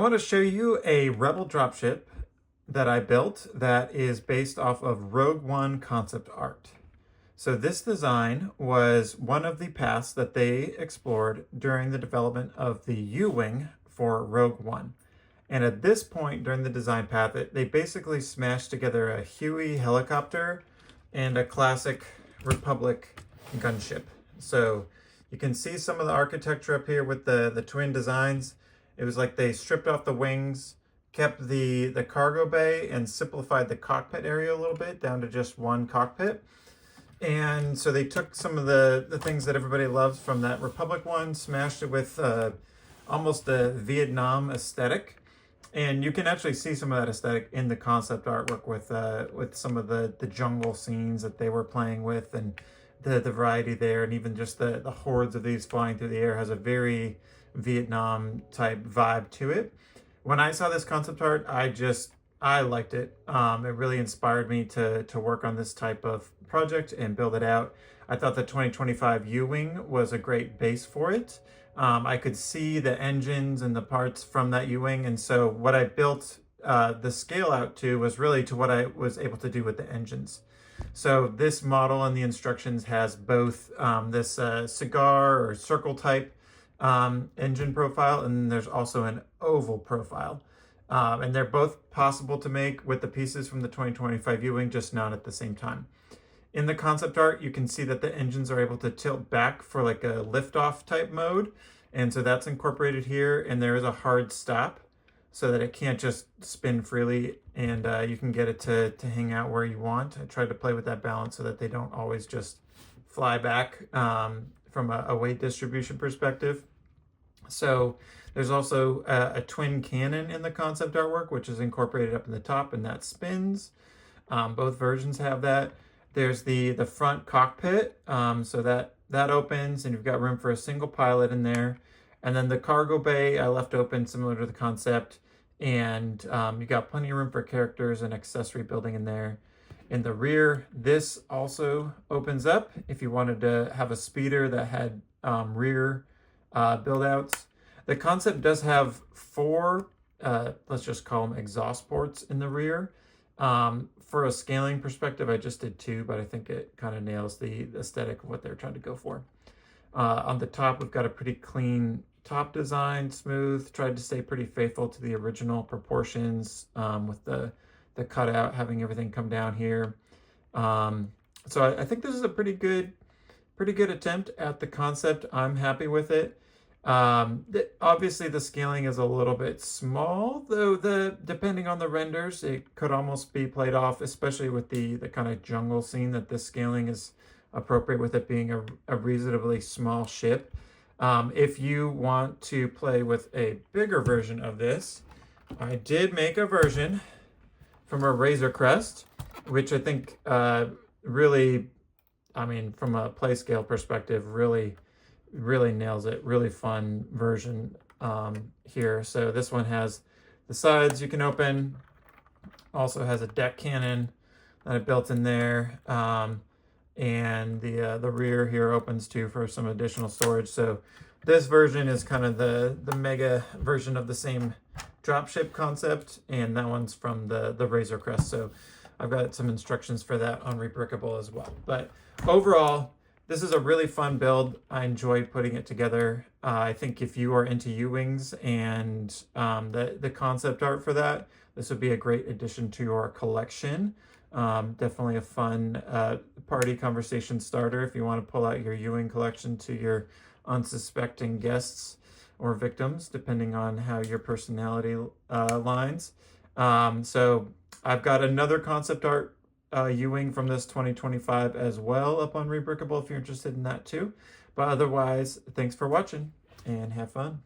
want to show you a Rebel Dropship that I built that is based off of Rogue One concept art. So this design was one of the paths that they explored during the development of the U-Wing for Rogue One. And at this point during the design path, they basically smashed together a Huey helicopter and a classic Republic gunship. So you can see some of the architecture up here with the twin designs. It was like they stripped off the wings, kept the cargo bay, and simplified the cockpit area a little bit down to just one cockpit. And so they took some of the things that everybody loves from that Republic one, smashed it with almost a Vietnam aesthetic. And you can actually see some of that aesthetic in the concept artwork with some of the jungle scenes that they were playing with, and the variety there, and even just the hordes of these flying through the air has a very Vietnam type vibe to it. When I saw this concept art, I liked it. It really inspired me to work on this type of project and build it out. I thought the 2025 U-Wing was a great base for it. I could see the engines and the parts from that U-Wing, and so what I built the scale out to was really to what I was able to do with the engines. So this model and the instructions has both this cigar or circle type engine profile, and there's also an oval profile. And they're both possible to make with the pieces from the 2025 U-Wing, just not at the same time. In the concept art, you can see that the engines are able to tilt back for like a liftoff type mode. And so that's incorporated here, and there is a hard stop so that it can't just spin freely, and you can get it to hang out where you want. I tried to play with that balance so that they don't always just fly back from a weight distribution perspective. So there's also a twin cannon in the concept artwork, which is incorporated up in the top, and that spins. Both versions have that. There's the front cockpit, so that opens, and you've got room for a single pilot in there. And then the cargo bay I left open, similar to the concept, and you got plenty of room for characters and accessory building in there. In the rear, this also opens up if you wanted to have a speeder that had rear build outs. The concept does have four, let's just call them exhaust ports in the rear. For a scaling perspective, I just did two, but I think it kind of nails the aesthetic of what they're trying to go for. On the top, we've got a pretty clean top design, smooth, tried to stay pretty faithful to the original proportions with the cutout, having everything come down here. So I think this is a pretty good attempt at the concept. I'm happy with it. Obviously the scaling is a little bit small, though depending on the renders, it could almost be played off, especially with the kind of jungle scene, that this scaling is appropriate with it being a reasonably small ship. If you want to play with a bigger version of this, I did make a version from a Razor Crest, which I think really, I mean, from a play scale perspective, really nails it. Really fun version here. So this one has the sides you can open, also has a deck cannon that I built in there, and the rear here opens too for some additional storage. So this version is kind of the mega version of the same dropship concept, and that one's from the Razor Crest. So I've got some instructions for that on Rebrickable as well. But overall, this is a really fun build. I enjoyed putting it together. I think if you are into U-Wings and the concept art for that, this would be a great addition to your collection. Definitely a fun party conversation starter if you want to pull out your U-Wing collection to your unsuspecting guests or victims, depending on how your personality lines. So I've got another concept art U-Wing from this 2025 as well up on Rebrickable if you're interested in that too. But otherwise, thanks for watching and have fun.